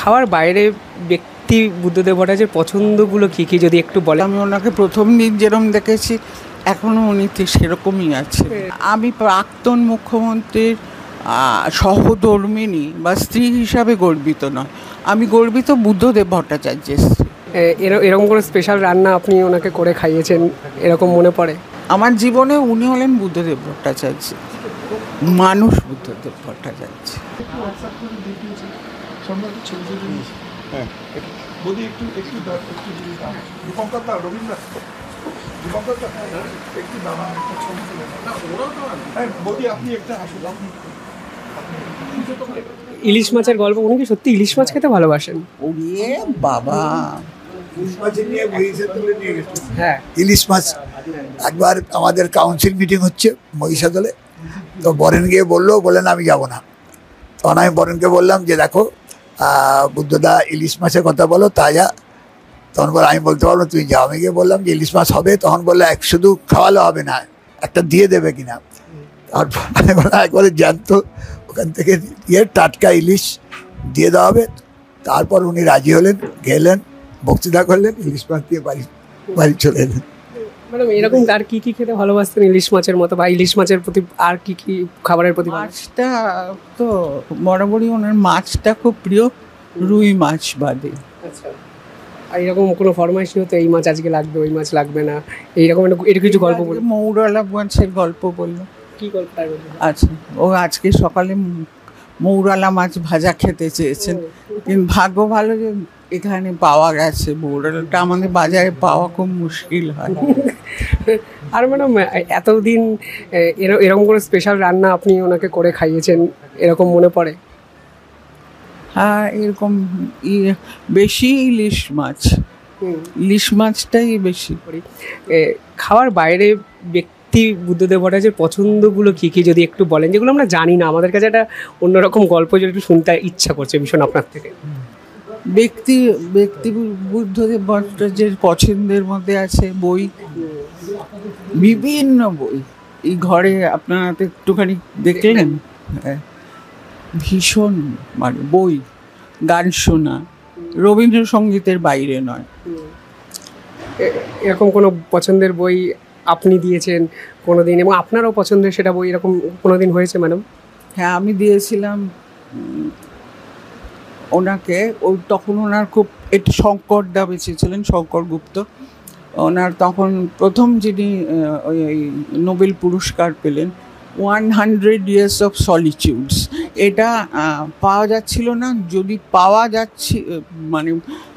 খাওয়ার বাইরে ব্যক্তি বুদ্ধদেব ভট্টাচার্যের পছন্দগুলো কী কী যদি একটু বলেন। আমি ওনাকে প্রথম দিন যেরকম দেখেছি এখনও উনি সেরকমই আছে। আমি প্রাক্তন মুখ্যমন্ত্রীর সহধর্মিণী বা স্ত্রী হিসাবে গর্বিত নয়, আমি গর্বিত বুদ্ধদেব ভট্টাচার্যের স্ত্রী। এরকম কোনো স্পেশাল রান্না আপনি ওনাকে করে খাইয়েছেন এরকম মনে পড়ে? আমার জীবনে উনি হলেন বুদ্ধদেব ভট্টাচার্য, মানুষ বুদ্ধদেব ভট্টাচার্য। ইলিশ মাছের গল্প, উনি কি সত্যি ইলিশ মাছ খেতে ভালোবাসেন? ওরে বাবা, হ্যাঁ, ইলিশ মাছ একবার আমাদের কাউন্সিল মিটিং হচ্ছে মহিষাদলে, তো বরেন গিয়ে বললেন আমি যাব না। তখন আমি বরেনকে বললাম যে দেখো বুদ্ধদা ইলিশ মাছের কথা বলো তাজা। তখন বলে আমি বলতে পারবো তুমি যাও। আমি গিয়ে বললাম যে ইলিশ মাছ হবে, তখন বললো শুধু খাওয়ালে হবে না, একটা দিয়ে দেবে কিনা। তারপর আমি বললাম একবারে জ্যান্ত ওখান থেকে গিয়ে টাটকা ইলিশ দিয়ে দেওয়া হবে। তারপর উনি রাজি হলেন, গেলেন, বক্তৃতা করলেন, ইলিশ মাছ দিয়ে বাড়ি চলে এলেন। ম্যাডাম এরকম আর কি কি খেতে ভালোবাসতেন ইলিশ মাছের মতো, বা ইলিশ মাছের প্রতি আর কি কি খাবারের প্রতি? মাছটা তো বরাবরই ওনার মাছটা খুব প্রিয়, রুই মাছ বাদে। আচ্ছা, আর এরকম কোনো ফরমাইশ হতো এই মাছ আজকে লাগবে, ওই মাছ লাগবে না, এইরকম এর কিছু গল্প বলুন। মৌরলা মাছের গল্প বললো। কি গল্পটা? আচ্ছা, ও আজকে সকালে মৌরলা মাছ ভাজা খেতে চেয়েছেন, কিন্তু ভাগ্য ভালো যে এখানে পাওয়া গেছে। মৌরলাটা আমাদের বাজারে পাওয়া খুব মুশকিল হয়। আর ম্যাডাম এতদিন এরকম কোনো স্পেশাল রান্না আপনি ওনাকে করে খাইয়েছেন এরকম মনে পড়ে? হ্যাঁ, এরকম বেশি ইলিশ মাছটাই বেশি করি। খাওয়ার বাইরে ব্যক্তি বুদ্ধদেব ভট্টাচার্যের পছন্দগুলো কী কী যদি একটু বলেন, যেগুলো আমরা জানি না, আমাদের কাছে একটা অন্যরকম গল্প যদি একটু শুনতে ইচ্ছা করছে ভীষণ আপনার থেকে। ব্যক্তি বুদ্ধদেব ভট্টাচার্যের পছন্দের মধ্যে আছে বই, বিভিন্ন বই। এই ঘরে আপনারা তো একটুখানি দেখলেন, ভীষণ মানে বই, গান শোনা, রবীন্দ্রসঙ্গীতের বাইরে নয়। এরকম কোনো পছন্দের বই আপনি দিয়েছেন কোনো দিন, এবং আপনারও পছন্দের সেটা বই এরকম কোনো দিন হয়েছে ম্যাডাম? হ্যাঁ, আমি দিয়েছিলাম ওনাকে। তখন ওনার খুব একটু শঙ্করদা বেঁচেছিলেন, শঙ্কর গুপ্ত। ওনার তখন প্রথম যিনি ওই নোবেল পুরস্কার পেলেন, 100 Years of Solitudes। এটা পাওয়া যাচ্ছিল না, যদি পাওয়া যাচ্ছে মানে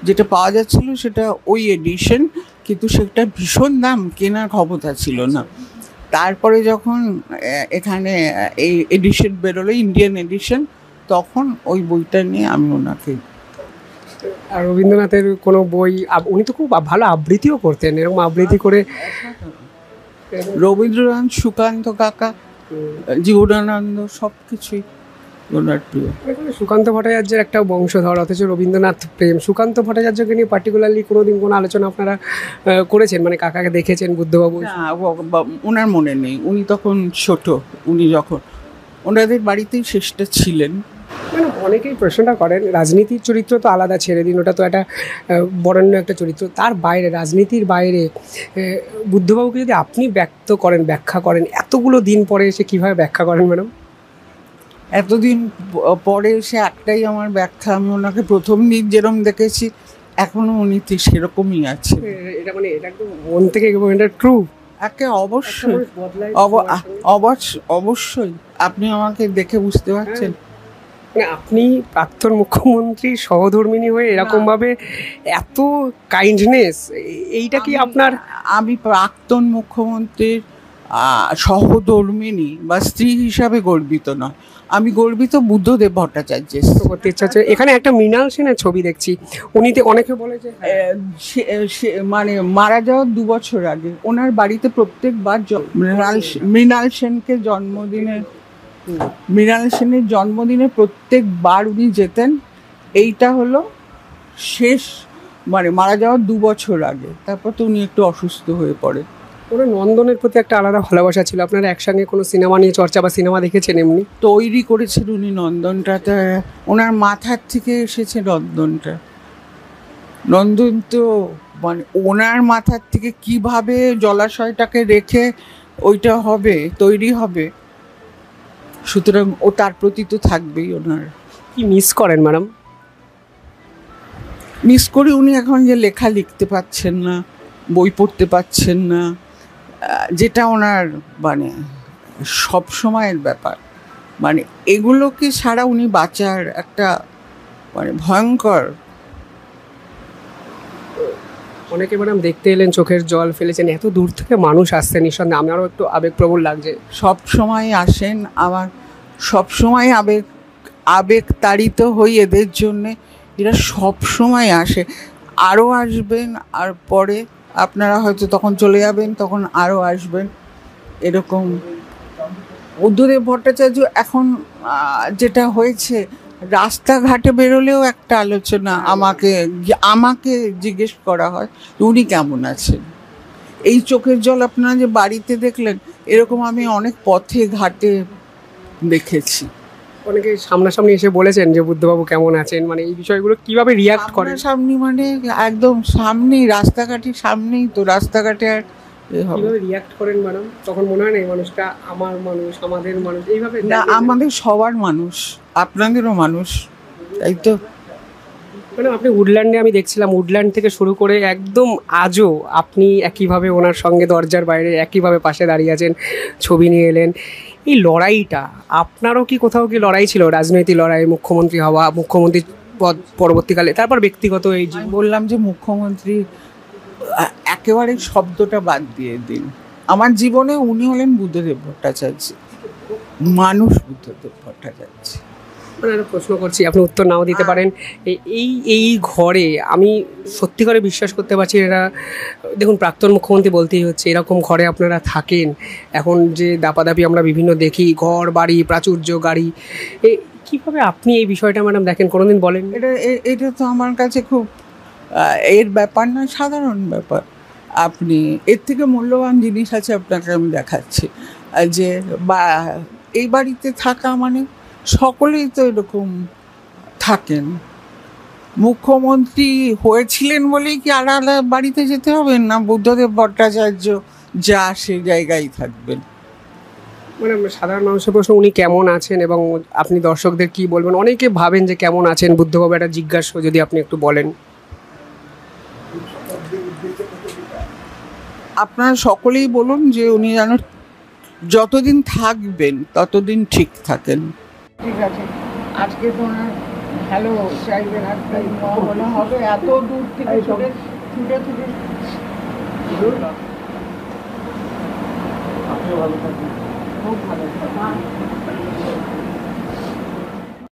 যেটা পাওয়া যাচ্ছিল সেটা ওই এডিশন, কিন্তু সেটা ভীষণ দাম, কেনার ক্ষমতা ছিল না। তারপরে যখন এখানে এই এডিশন বেরোলো, ইন্ডিয়ান এডিশন, তখন ওই বইটা নিয়ে আমি ওনাকে। আর রবীন্দ্রনাথের কোনো বই? উনি তো খুব ভালো আবৃত্তিও করতেন, এরকম আবৃত্তি করে রবীন্দ্রনাথ, সুকান্ত কাকা, জীবনানন্দ, সব কিছুই ওনার প্রিয়। সুকান্ত ভট্টাচার্যের একটা বংশধর, অথচ রবীন্দ্রনাথ প্রেম। সুকান্ত ভট্টাচার্যকে নিয়ে পার্টিকুলারলি কোনোদিন কোনো আলোচনা আপনারা করেছেন, মানে কাকাকে দেখেছেন বুদ্ধবাবু? ওনার মনে নেই, উনি তখন ছোট। উনি যখন ওনাদের বাড়িতেই শেষটা ছিলেন। মানে অনেকেই প্রশ্নটা করেন, রাজনীতির চরিত্র তো আলাদা, ছেড়ে দিন, ওটা তো একটা বরেণ্য একটা চরিত্র। তার বাইরে, রাজনীতির বাইরে বুদ্ধবাবুকে যদি আপনি ব্যাখ্যা করেন এতগুলো দিন পরে এসে কীভাবে ব্যাখ্যা করেন ম্যাডাম? এতদিন পরে এসে একটাই আমার ব্যাখ্যা, আমি ওনাকে প্রথম দিন যেরকম দেখেছি এখনও উনি সেরকমই আছে। এটা মানে এটা একদম মন থেকে, এটা ট্রু। একে অবশ্যই আপনি আমাকে দেখে বুঝতে পারছেন। মানে আপনি প্রাক্তন মুখ্যমন্ত্রী সহধর্মিণী হয়ে এরকমভাবে এত কাইন্ডনেস, এইটা কি আপনার? আমি প্রাক্তন মুখ্যমন্ত্রীর সহধর্মিণী বা স্ত্রী হিসাবে গর্বিত নয়, আমি গর্বিত বুদ্ধদেব ভট্টাচার্যের। করতে ইচ্ছা হচ্ছে, এখানে একটা মৃণাল সেনের ছবি দেখছি, উনিতে অনেকে বলে যে মানে মারা যাওয়ার 2 বছর আগে ওনার বাড়িতে প্রত্যেকবার মৃণাল সেনের জন্মদিনে প্রত্যেকবার উনি যেতেন। এইটা হলো শেষ, মানে মারা যাওয়ার 2 বছর আগে। তারপর তো উনি একটু অসুস্থ হয়ে পড়ে। ওনার নন্দনের প্রতি একটা আলাদা ভালোবাসা ছিল। আপনারা একসঙ্গে কোনো সিনেমা নিয়ে চর্চা বা সিনেমা দেখেছেন এমনি? তৈরি করেছেন উনি নন্দনটা, তা ওনার মাথার থেকে এসেছে নন্দনটা। নন্দন তো মানে ওনার মাথার থেকে কিভাবে জলাশয়টাকে রেখে ওইটা হবে, তৈরি হবে, সুতরাং ও তার প্রতি তো থাকবেই ওনার। কি মিস করেন ম্যাডাম? মিস করি উনি এখন যে লেখা লিখতে পাচ্ছেন না, বই পড়তে পাচ্ছেন না, যেটা ওনার মানে সব সময়ের ব্যাপার। মানে এগুলোকে ছাড়া উনি বাঁচার একটা মানে ভয়ঙ্কর। অনেকে ম্যাডাম দেখতে এলেন, চোখের জল ফেলেছেন, এত দূর থেকে মানুষ আসছে, নিঃসন্দেহে আমারও একটু আবেগপ্রবণ লাগছে। সব সময় আসেন, আবার সব সময় আবেগ তাড়িত হই এদের জন্যে। এরা সব সময় আসে, আরও আসবেন, আর পরে আপনারা হয়তো তখন চলে যাবেন, তখন আরও আসবেন, এরকম। বুদ্ধদেব ভট্টাচার্য এখন যেটা হয়েছে, রাস্তাঘাটে বেরোলেও একটা আলোচনা, আমাকে জিজ্ঞেস করা হয় উনি কেমন আছেন। এই চোখের জল আপনারা যে বাড়িতে দেখলেন, এরকম আমি অনেক পথে ঘাটে দেখেছি। অনেকে সামনাসামনি এসে বলেছেন যে বুদ্ধবাবু কেমন আছেন, মানে এই বিষয়গুলো কিভাবে রিয়াক্ট করেন? সামনে মানে একদম সামনেই, রাস্তাঘাটের সামনেই তো, রাস্তাঘাটে আর কিভাবে রিয়াক্ট করেন ম্যাডাম? তখন মনে হয় না এই মানুষটা আমার মানুষ, আমাদের মানুষ, এইভাবে? না, আমাদের সবার মানুষ, আপনাদেরও মানুষ, তাই তো। মানে আপনি উডল্যান্ডে, আমি দেখছিলাম উডল্যান্ড থেকে শুরু করে একদম আজও আপনি একইভাবে ওনার সঙ্গে দরজার বাইরে একইভাবে পাশে দাঁড়িয়ে আছেন, ছবি নিয়ে এলেন। এই লড়াইটা আপনারও কি কোথাও কি লড়াই ছিল, রাজনৈতিক লড়াই, মুখ্যমন্ত্রী হওয়া, মুখ্যমন্ত্রী পদ পরবর্তীকালে, তারপর ব্যক্তিগত এই যে বললাম যে মুখ্যমন্ত্রী, একেবারে শব্দটা বাদ দিয়ে দিন। আমার জীবনে উনি হলেন বুদ্ধদেব ভট্টাচার্য, মানুষ বুদ্ধদেব ভট্টাচার্য। মানে একটা প্রশ্ন করছি, আপনি উত্তর নাও দিতে পারেন। এই ঘরে আমি সত্যি করে বিশ্বাস করতে পারছি, এরা দেখুন প্রাক্তন মুখ্যমন্ত্রী বলতেই হচ্ছে, এরকম ঘরে আপনারা থাকেন। এখন যে দাপাদাপি আমরা বিভিন্ন দেখি, ঘর বাড়ি, প্রাচুর্য, গাড়ি, কীভাবে আপনি এই বিষয়টা ম্যাডাম দেখেন? কোনোদিন বলেন? এটা তো আমার কাছে খুব এর ব্যাপার না, সাধারণ ব্যাপার। আপনি এর থেকে মূল্যবান জিনিস আছে, আপনাকে আমি দেখাচ্ছি। যে বা এই বাড়িতে থাকা মানে সকলেই তো এরকম থাকেন। মুখ্যমন্ত্রী হয়েছিলেন বলেই কি আলাদা বাড়িতে যেতে হবে না? বুদ্ধদেব ভট্টাচার্য যা সেই জায়গায় থাকবেন। মানে সাধারণ মানুষের প্রশ্ন, উনি কেমন আছেন এবং আপনি দর্শকদের কি বলবেন? অনেকে ভাবেন যে কেমন আছেন বুদ্ধবাবু, একটা জিজ্ঞাসা যদি আপনি একটু বলেন। আপনারা সকলেই বলুন যে উনি যেন যতদিন থাকবেন ততদিন ঠিক থাকেন। ঠিক আছে, আজকে তো ওনার ভালো চাইবেন, একটা মনে হবে এত দূর থেকে ছুটে ছুটে ছুটে। আপনিও ভালো থাকবেন, খুব ভালো থাকবেন।